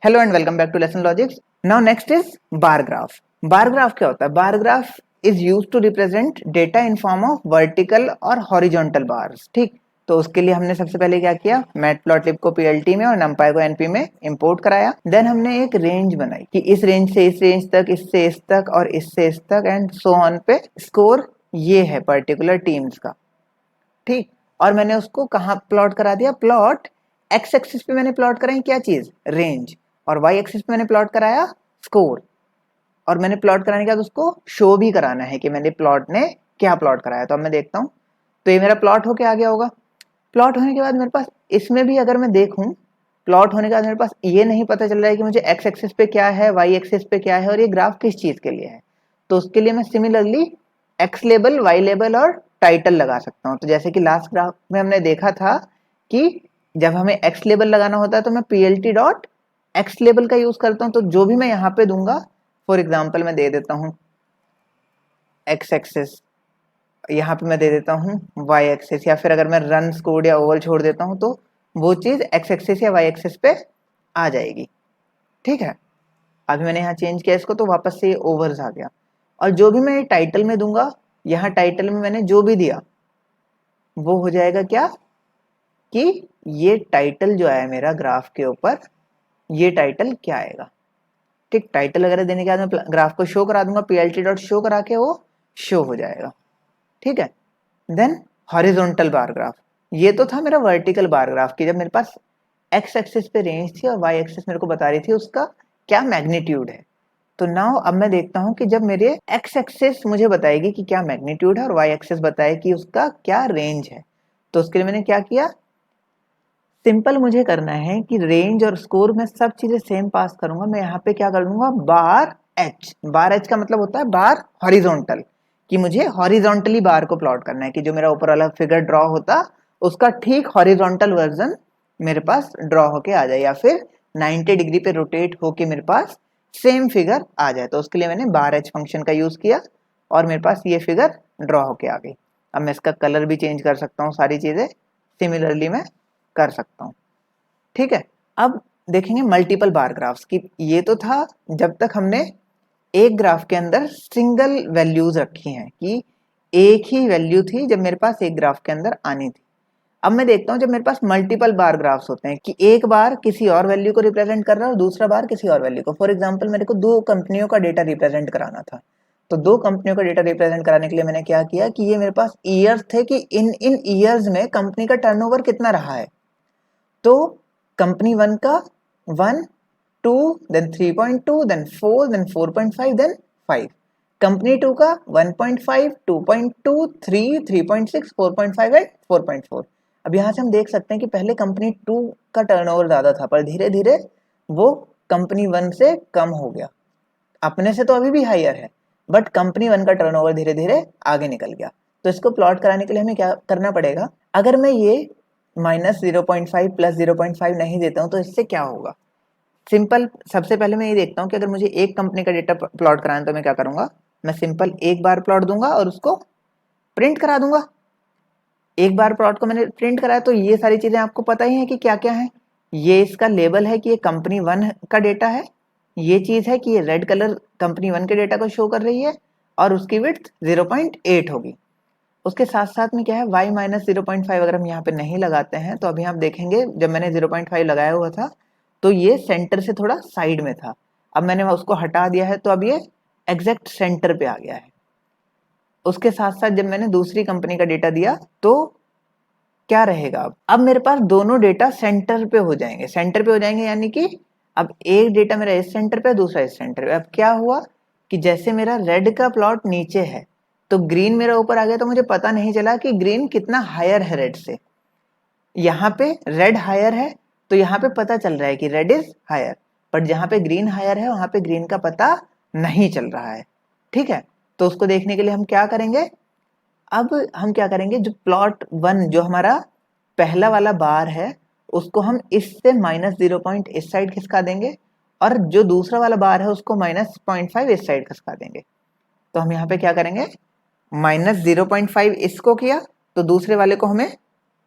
Hello and welcome back to lesson logics. Now next is bar graph. Bar graph क्या होता है? Bar graph is used to represent data in form of vertical और horizontal bars. ठीक, तो उसके लिए हमने सबसे पहले क्या किया, मैटप्लॉटलिब को पीएलटी में और नंपाई को एनपी में इंपोर्ट कराया। देन हमने एक रेंज बनाई कि इस रेंज से इस रेंज तक, इससे इस तक और इससे इस तक एंड सो ऑन पे स्कोर ये है पर्टिकुलर टीम्स का। ठीक, और मैंने उसको कहाँ प्लॉट करा दिया? प्लॉट एक्स एक्सिस पे मैंने प्लॉट कराई क्या चीज? रेंज। और वाई एक्सिस पे मैंने प्लॉट कराया स्कोर। और मैंने प्लॉट कराने के बाद उसको शो भी कराना है कि मैंने प्लॉट ने क्या प्लॉट कराया। तो अब मैं देखता हूँ, तो ये मेरा प्लॉट होके आ गया होगा। प्लॉट होने के बाद मेरे पास इसमें भी अगर मैं देखूं, प्लॉट होने के बाद मेरे पास ये नहीं पता चल रहा है कि मुझे एक्स एक्सिस पे क्या है, वाई एक्सिस पे क्या है और ये ग्राफ किस चीज के लिए है। तो उसके लिए मैं similarly X label, Y label और टाइटल लगा सकता हूँ। तो जैसे कि लास्ट ग्राफ में हमने देखा था कि जब हमें एक्स लेबल लगाना होता है तो मैं पीएलटी डॉट एक्स लेबल का यूज करता हूँ। तो जो भी मैं यहाँ पे दूंगा, फॉर एग्जाम्पल मैं दे देता हूँ एक्स एक्सिस, यहाँ पे मैं दे देता हूँ वाई एक्सिस, या फिर अगर मैं रन कोड या ओवल छोड़ देता हूँ तो वो चीज एक्स एक्सिस या वाई एक्सिस पे आ जाएगी। ठीक है, अभी मैंने यहाँ चेंज किया इसको तो वापस से ये ओवर्स आ गया। और जो भी मैं टाइटल में दूंगा, यहाँ टाइटल में मैंने जो भी दिया वो हो जाएगा क्या कि ये टाइटल जो आया मेरा ग्राफ के ऊपर, ये टाइटल क्या आएगा। ठीक, टाइटल वगैरह देने के बाद मैं ग्राफ को शो करा दूंगा, पीएलटी डॉट शो करा के वो शो हो जाएगा। ठीक है, देन हॉरिजॉन्टल बार ग्राफ, ये तो था मेरा वर्टिकल बार ग्राफ की जब मेरे पास एक्स एक्सिस पे रेंज थी और वाई एक्सिस मेरे को बता रही थी उसका क्या मैग्नीट्यूड है। तो नाउ अब मैं देखता हूँ कि जब मेरे एक्स एक्सिस मुझे बताएगी कि क्या मैग्नीट्यूड है और वाई एक्सिस बताए कि उसका क्या रेंज है। तो उसके लिए मैंने क्या किया, सिंपल मुझे करना है कि रेंज और स्कोर में सब चीजें सेम पास करूंगा। मैं यहाँ पे क्या कर दूंगा, बार एच। बार एच का मतलब होता है बार हॉरिजॉन्टल, कि मुझे हॉरिजॉन्टली बार को प्लॉट करना है कि जो मेरा ऊपर वाला फिगर ड्रॉ होता उसका ठीक हॉरिजॉन्टल वर्जन मेरे पास ड्रॉ होके आ जाए, या फिर 90 डिग्री पे रोटेट होके मेरे पास सेम फिगर आ जाए। तो उसके लिए मैंने बार एच फंक्शन का यूज किया और मेरे पास ये फिगर ड्रॉ होके आ गई। अब मैं इसका कलर भी चेंज कर सकता हूँ, सारी चीजें सिमिलरली मैं कर सकता हूँ। ठीक है, अब देखेंगे मल्टीपल बार ग्राफ्स की। ये तो था जब तक हमने एक ग्राफ के अंदर सिंगल वैल्यूज रखी हैं कि एक ही वैल्यू थी जब मेरे पास एक ग्राफ के अंदर आनी थी। अब मैं देखता हूं जब मेरे पास मल्टीपल बार ग्राफ्स होते हैं कि एक बार किसी और वैल्यू को रिप्रेजेंट कर रहा है और दूसरा बार किसी और वैल्यू को। फॉर एग्जांपल मेरे को दो कंपनियों का डेटा रिप्रेजेंट कराना था, तो दो कंपनियों का डेटा रिप्रेजेंट कराने के लिए मैंने क्या किया कि ये मेरे पास ईयर्स थे कि इन इन ईयर्स में कंपनी का टर्नओवर कितना रहा है। तो कंपनी वन का 1, 2, then 3.2, then 4, then 4.5, then 5। Company two का 1.5, 2.2, 3, 3.6, 4.5 एंड 4.4। अब यहाँ से हम देख सकते हैं कि पहले कंपनी टू का टर्नओवर ज्यादा था पर धीरे धीरे वो कंपनी वन से कम हो गया। अपने से तो अभी भी हायर है बट कंपनी वन का टर्नओवर धीरे धीरे आगे निकल गया। तो इसको प्लॉट कराने के लिए हमें क्या करना पड़ेगा, अगर मैं ये -0.5 प्लस 0.5 नहीं देता हूं तो इससे क्या होगा। सिंपल, सबसे पहले मैं ये देखता हूं कि अगर मुझे एक कंपनी का डेटा प्लॉट कराना है तो मैं क्या करूंगा, मैं सिंपल एक बार प्लॉट दूंगा और उसको प्रिंट करा दूंगा। एक बार प्लॉट को मैंने प्रिंट कराया तो ये सारी चीजें आपको पता ही है कि क्या क्या है। ये इसका लेबल है कि ये कंपनी वन का डेटा है, ये चीज है कि ये रेड कलर कंपनी वन के डेटा को शो कर रही है और उसकी विड्थ 0.8 होगी। उसके साथ साथ में क्या है, y माइनस 0.5 अगर हम यहाँ पे नहीं लगाते हैं तो अभी आप देखेंगे जब मैंने 0.5 लगाया हुआ था तो ये सेंटर से थोड़ा साइड में था। अब मैंने उसको हटा दिया है तो अब ये एग्जैक्ट सेंटर पे आ गया है। उसके साथ साथ जब मैंने दूसरी कंपनी का डेटा दिया तो क्या रहेगा, अब मेरे पास दोनों डेटा सेंटर पे हो जाएंगे। सेंटर पे हो जाएंगे यानी कि अब एक डेटा मेरा इस सेंटर पे, दूसरा इस सेंटर पे। अब क्या हुआ कि जैसे मेरा रेड का प्लॉट नीचे है तो ग्रीन मेरा ऊपर आ गया, तो मुझे पता नहीं चला कि ग्रीन कितना हायर है रेड से। यहाँ पे रेड हायर है तो यहाँ पे पता चल रहा है कि रेड इज हायर, बट जहाँ पे ग्रीन हायर है वहां पे ग्रीन का पता नहीं चल रहा है। ठीक है, तो उसको देखने के लिए हम क्या करेंगे, अब हम क्या करेंगे, जो प्लॉट वन जो हमारा पहला वाला बार है उसको हम इससे -0. इस साइड खिसका देंगे और जो दूसरा वाला बार है उसको -0.5 इस साइड खिसका देंगे। तो हम यहाँ पे क्या करेंगे, -0.5 इसको किया तो दूसरे वाले को हमें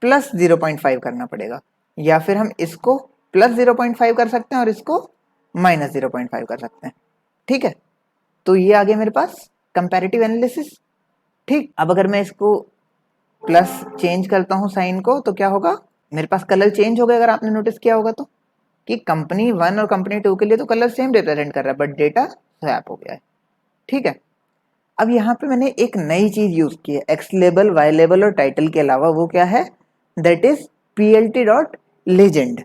+0.5 करना पड़ेगा, या फिर हम इसको +0.5 कर सकते हैं और इसको -0.5 कर सकते हैं। ठीक है, तो ये आ गया मेरे पास कंपैरेटिव एनालिसिस। ठीक, अब अगर मैं इसको प्लस चेंज करता हूँ साइन को तो क्या होगा, मेरे पास कलर चेंज हो गया। अगर आपने नोटिस किया होगा तो कि कंपनी 1 और कंपनी 2 के लिए तो कलर सेम रिप्रेजेंट कर रहा है, बट डेटा स्वैप हो गया है। ठीक है, अब यहाँ पे मैंने एक नई चीज यूज की है एक्स लेबल, वाई लेबल और टाइटल के अलावा। वो क्या है, that is PLT dot legend.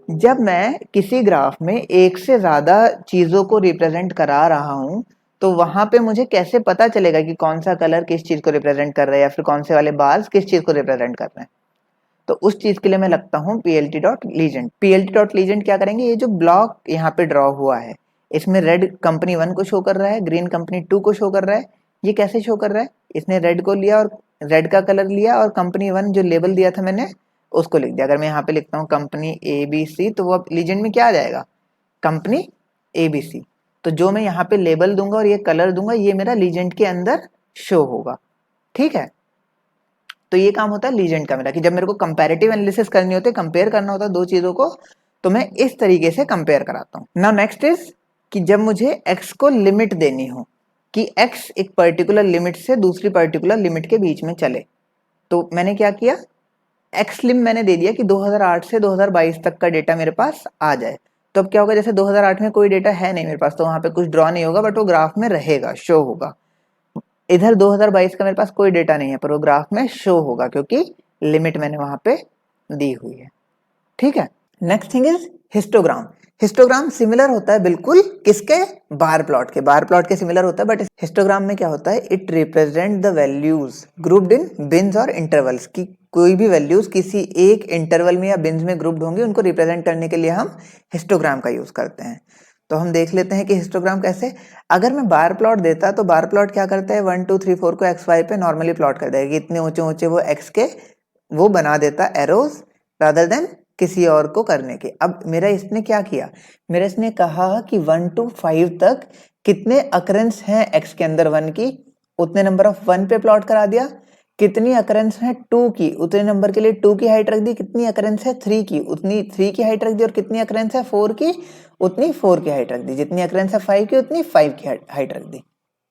जब मैं किसी ग्राफ में एक से ज्यादा चीजों को रिप्रेजेंट करा रहा हूं तो वहां पे मुझे कैसे पता चलेगा कि कौन सा कलर किस चीज को रिप्रेजेंट कर रहा है या फिर कौन से वाले बार्स किस चीज को रिप्रेजेंट कर रहे हैं। तो उस चीज के लिए मैं लगता हूँ PLT dot legend. PLT dot legend क्या करेंगे, ये जो ब्लॉक यहाँ पे ड्रॉ हुआ है इसमें रेड कंपनी 1 को शो कर रहा है, ग्रीन कंपनी 2 को शो कर रहा है। ये कैसे शो कर रहा है, इसने रेड को लिया और रेड का कलर लिया और कंपनी 1 जो लेबल दिया था मैंने उसको लिख दिया। अगर मैं यहाँ पे लिखता हूँ कंपनी ABC तो वो अब लीजेंड में क्या आ जाएगा, कंपनी ABC। तो जो मैं यहाँ पे लेबल दूंगा और ये कलर दूंगा ये मेरा लीजेंड के अंदर शो होगा। ठीक है, तो ये काम होता है लीजेंड का मेरा, कि जब मेरे को कंपैरेटिव एनालिसिस करनी होती है, कंपेयर करना होता है दो चीजों को, तो मैं इस तरीके से कंपेयर कराता हूँ। नाउ नेक्स्ट इज कि जब मुझे x को लिमिट देनी हो कि x एक पर्टिकुलर लिमिट से दूसरी पर्टिकुलर लिमिट के बीच में चले, तो मैंने क्या किया, एक्स लिम मैंने दे दिया कि 2008 से 2022 तक का डेटा मेरे पास आ जाए। तो अब क्या होगा, जैसे 2008 में कोई डेटा है नहीं मेरे पास तो वहां पे कुछ ड्रॉ नहीं होगा, बट वो ग्राफ में रहेगा, शो होगा। इधर 2022 का मेरे पास कोई डेटा नहीं है पर वो ग्राफ में शो होगा क्योंकि लिमिट मैंने वहां पे दी हुई है। ठीक है, next thing is histogram. Histogram similar होता है बिल्कुल किसके, बार प्लॉट के। बार प्लॉट के सिमिलर होता है, बट हिस्टोग्राम में क्या होता है, it represent the values grouped in beans और इंटरवल्स। की कोई भी वैल्यूज किसी एक इंटरवल में या बिन्स में ग्रुप्ड होंगी, उनको रिप्रेजेंट करने के लिए हम हिस्टोग्राम का यूज करते हैं। तो हम देख लेते हैं कि हिस्टोग्राम कैसे। अगर मैं बार प्लॉट देता तो बार प्लॉट क्या करता है, 1 2 3 4 को एक्स वाई पे नॉर्मली प्लॉट कर देगा, इतने ऊंचे ऊंचे वो एक्स के वो बना देता एरोज रादर देन किसी और को करने के। अब मेरा इसने क्या किया, मेरा इसने कहा कि 1 to 5 तक कितने अकरेंस हैं एक्स के अंदर 1 की, उतने नंबर ऑफ 1 पे प्लॉट करा दिया। कितनी अकरेंस है 2 की, उतने नंबर के लिए 2 की हाइट रख दी। कितनी अकरेंस है 3 की, उतनी 3 की हाइट रख दी। और कितनी अकरेंस है 4 की, उतनी 4 की हाइट रख दी। जितनी अकरेंस है 5 की, उतनी 5 की हाइट रख दी।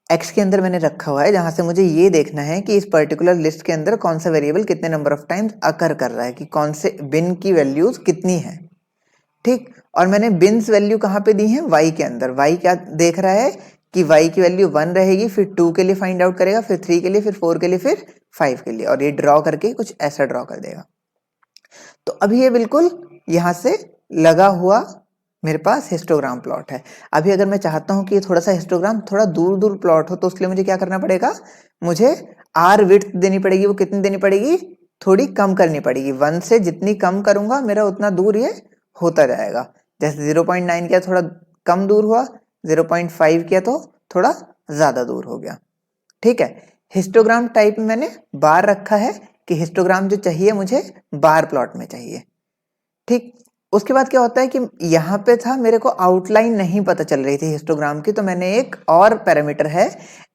एक्स के अंदर मैंने रखा हुआ है जहां से मुझे ये देखना है कि इस पर्टिकुलर लिस्ट के अंदर कौन सा वेरिएबल कितने नंबर ऑफ टाइम्स अकर कर रहा है, कि कौन से बिन की वैल्यूज कितनी है। ठीक, और मैंने बिन्स वैल्यू कहाँ पे दी है, वाई के अंदर। वाई क्या देख रहा है कि वाई की वैल्यू 1 रहेगी, फिर 2 के लिए फाइंड आउट करेगा, फिर 3 के लिए, फिर 4 के लिए, फिर 5 के लिए, और ये ड्रॉ करके कुछ ऐसा ड्रॉ कर देगा। तो अभी ये बिल्कुल यहां से लगा हुआ मेरे पास हिस्टोग्राम प्लॉट है। अभी अगर मैं चाहता हूं कि थोड़ा सा हिस्टोग्राम थोड़ा दूर दूर प्लॉट हो तो उसके लिए मुझे क्या करना पड़ेगा, मुझे आर विड्थ देनी पड़ेगी। वो कितनी देनी पड़ेगी, थोड़ी कम करनी पड़ेगी। 1 से जितनी कम करूंगा मेरा उतना दूर ये होता जाएगा। जैसे 0.9 किया थोड़ा कम दूर हुआ, 0.5 किया तो थोड़ा ज्यादा दूर हो गया। ठीक है, हिस्टोग्राम टाइप में मैंने बार रखा है कि हिस्टोग्राम जो चाहिए मुझे बार प्लॉट में चाहिए। ठीक, उसके बाद क्या होता है कि यहाँ पे था मेरे को आउटलाइन नहीं पता चल रही थी हिस्टोग्राम की, तो मैंने एक और पैरामीटर है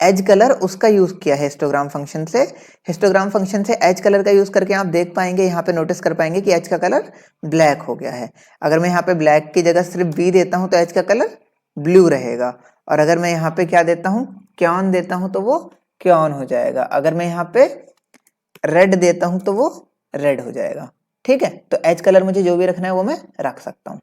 एज कलर, उसका यूज किया है हिस्टोग्राम फंक्शन से। हिस्टोग्राम फंक्शन से एज कलर का यूज करके आप देख पाएंगे, यहाँ पे नोटिस कर पाएंगे कि एज का कलर ब्लैक हो गया है। अगर मैं यहाँ पे ब्लैक की जगह सिर्फ बी देता हूँ तो एज का कलर ब्लू रहेगा। और अगर मैं यहाँ पे क्या देता हूँ, क्योन देता हूँ तो वो क्योन हो जाएगा। अगर मैं यहाँ पे रेड देता हूं तो वो रेड हो जाएगा। ठीक है, तो एज कलर मुझे जो भी रखना है वो मैं रख सकता हूं।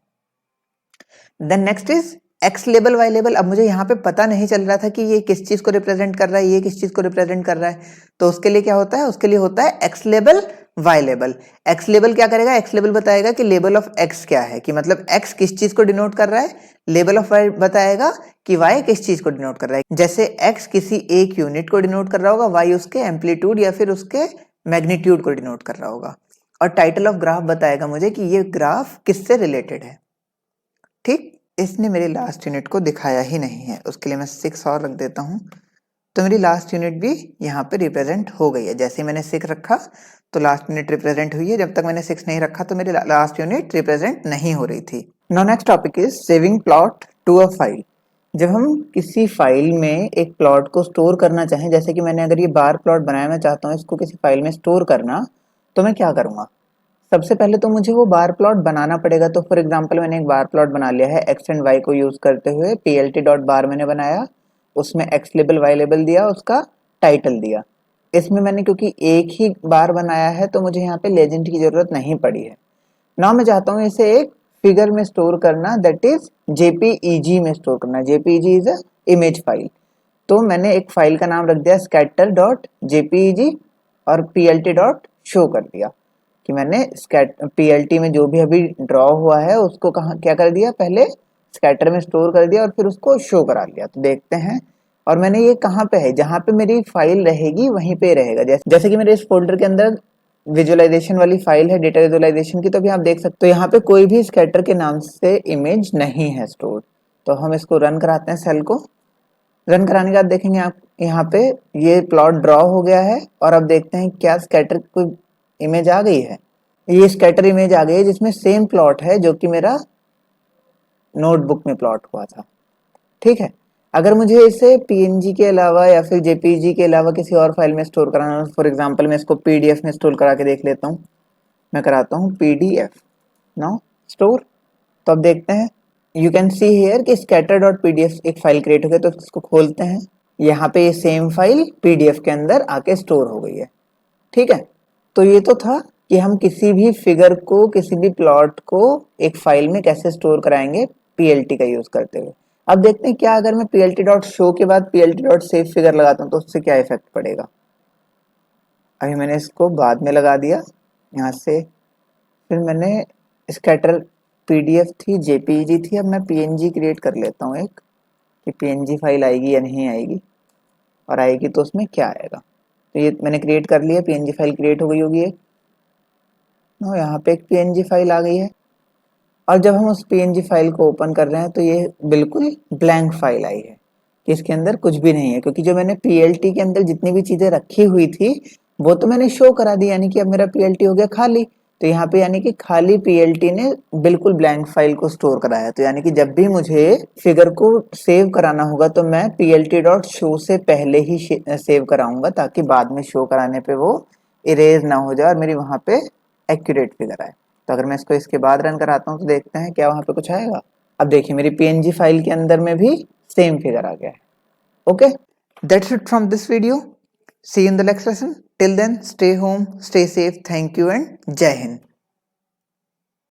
Then next is X label Y label. अब मुझे यहाँ पे पता नहीं चल रहा था कि ये किस चीज को रिप्रेजेंट कर रहा है, ये किस चीज को रिप्रेजेंट कर रहा है। तो उसके लिए क्या होता है, उसके लिए होता है X label Y label. X label क्या करेगा, एक्स लेबल बताएगा कि लेबल ऑफ एक्स क्या है, कि मतलब एक्स किस चीज को डिनोट कर रहा है। लेबल ऑफ वाई बताएगा कि वाई किस चीज को डिनोट कर रहा है। जैसे एक्स किसी एक यूनिट को डिनोट कर रहा होगा, वाई उसके एम्पलीट्यूड या फिर उसके मैग्नीट्यूड को डिनोट कर रहा होगा। और टाइटल ऑफ ग्राफ बताएगा मुझे कि ये ग्राफ किससे रिलेटेड है। ठीक, इसने मेरे लास्ट यूनिट को दिखाया ही नहीं है, उसके लिए मैं 6 और रख देता हूं। तो मेरी लास्ट यूनिट भी यहाँ पे रिप्रेजेंट हो गई है। जैसे मैंने 6 रखा तो लास्ट यूनिट रिप्रेजेंट हुई है, जब तक मैंने 6 नहीं रखा तो मेरी लास्ट यूनिट रिप्रेजेंट नहीं हो रही थी। Now next topic is saving plot to a file. जब हम किसी फाइल में एक प्लॉट को स्टोर करना चाहें, जैसे कि मैंने अगर ये बार प्लॉट बनाया, मैं चाहता हूँ इसको किसी फाइल में स्टोर करना, तो मैं क्या करूँगा, सबसे पहले तो मुझे वो बार प्लॉट बनाना पड़ेगा। तो फॉर एग्जांपल मैंने एक बार प्लॉट बना लिया है एक्स एंड वाई को यूज करते हुए। plt डॉट बार मैंने बनाया, उसमें एक्स लेबल वाई लेबल दिया, उसका टाइटल दिया। इसमें मैंने क्योंकि एक ही बार बनाया है तो मुझे यहाँ पे लेजेंड की जरूरत नहीं पड़ी है। नाउ मैं चाहता हूँ इसे एक फिगर में स्टोर करना, दैट इज जेपीईजी में स्टोर करना। JPEG is a image file. तो मैंने एक फाइल का नाम रख दिया scatter डॉट जेपीईजी और plt डॉट शो कर दिया कि मैंने plt में जो भी अभी ड्रॉ हुआ है उसको कहाँ क्या कर दिया, पहले स्कैटर में स्टोर कर दिया और फिर उसको शो करा लिया। तो देखते हैं, और मैंने ये कहाँ पे है, जहाँ पे मेरी फाइल रहेगी वहीं पे रहेगा। जैसे कि मेरे इस फोल्डर के अंदर विजुअलाइजेशन वाली फाइल है, डेटा विजुअलाइजेशन की, तो अभी आप देख सकते हो यहाँ पे कोई भी स्कैटर के नाम से इमेज नहीं है स्टोर। तो हम इसको रन कराते हैं सेल को। रन कराने के बाद देखेंगे आप यहाँ पे ये प्लॉट ड्रॉ हो गया है। और अब देखते हैं क्या स्कैटर कोई इमेज आ गई है। ये स्कैटर इमेज आ गई है जिसमें सेम प्लॉट है जो कि मेरा नोटबुक में प्लॉट हुआ था। ठीक है, अगर मुझे इसे पीएनजी के अलावा या फिर जेपीजी के अलावा किसी और फाइल में स्टोर कराना है, फॉर एग्जांपल मैं इसको पीडीएफ में स्टोर करा के देख लेता हूँ। मैं कराता हूँ पीडीएफ, नाउ स्टोर। तो अब देखते हैं, यू कैन सी हियर कि स्कैटर डॉट पीडीएफ एक फाइल क्रिएट हो गई। तो इसको खोलते हैं, यहाँ पे ये सेम फाइल पीडीएफ के अंदर आके स्टोर हो गई है। ठीक है, तो ये तो था कि हम किसी भी फिगर को, किसी भी प्लॉट को एक फाइल में कैसे स्टोर कराएंगे पीएलटी का यूज करते हुए। अब देखते हैं क्या अगर मैं plt डॉट शो के बाद plt डॉट सेव फिगर लगाता हूँ तो उससे क्या इफेक्ट पड़ेगा। अभी मैंने इसको बाद में लगा दिया यहाँ से। फिर मैंने स्कैटर पीडीएफ थी, जेपीईजी थी, अब मैं पीएनजी क्रिएट कर लेता हूँ एक, कि पीएनजी फाइल आएगी या नहीं आएगी, और आएगी तो उसमें क्या आएगा। तो ये मैंने क्रिएट कर लिया, पीएनजी फाइल क्रिएट हो गई होगी एक। यहाँ पे एक पीएनजी फाइल आ गई है। और जब हम उस पीएनजी फाइल को ओपन कर रहे हैं तो ये बिल्कुल ब्लैंक फाइल आई है कि इसके अंदर कुछ भी नहीं है, क्योंकि जो मैंने पीएलटी के अंदर जितनी भी चीजें रखी हुई थी वो तो मैंने शो करा दी, यानी कि अब मेरा पीएलटी हो गया खाली। तो यहाँ पे यानी कि खाली पीएलटी ने बिल्कुल ब्लैंक फाइल को स्टोर कराया। तो यानी कि जब भी मुझे फिगर को सेव कराना होगा तो मैं plt डॉट शो से पहले ही सेव कराऊंगा, ताकि बाद में शो कराने पे वो इरेज ना हो जाए और मेरी वहां पे एक्यूरेट फिगर आए। तो अगर मैं इसको इसके बाद रन कराता हूँ तो देखते हैं क्या वहां पे कुछ आएगा। अब देखिए मेरी पीएनजी फाइल के अंदर में भी सेम फिगर आ गया है। Okay, that's it from this video. See you in the next lesson. Till then stay home, stay safe, thank you and जय हिंद।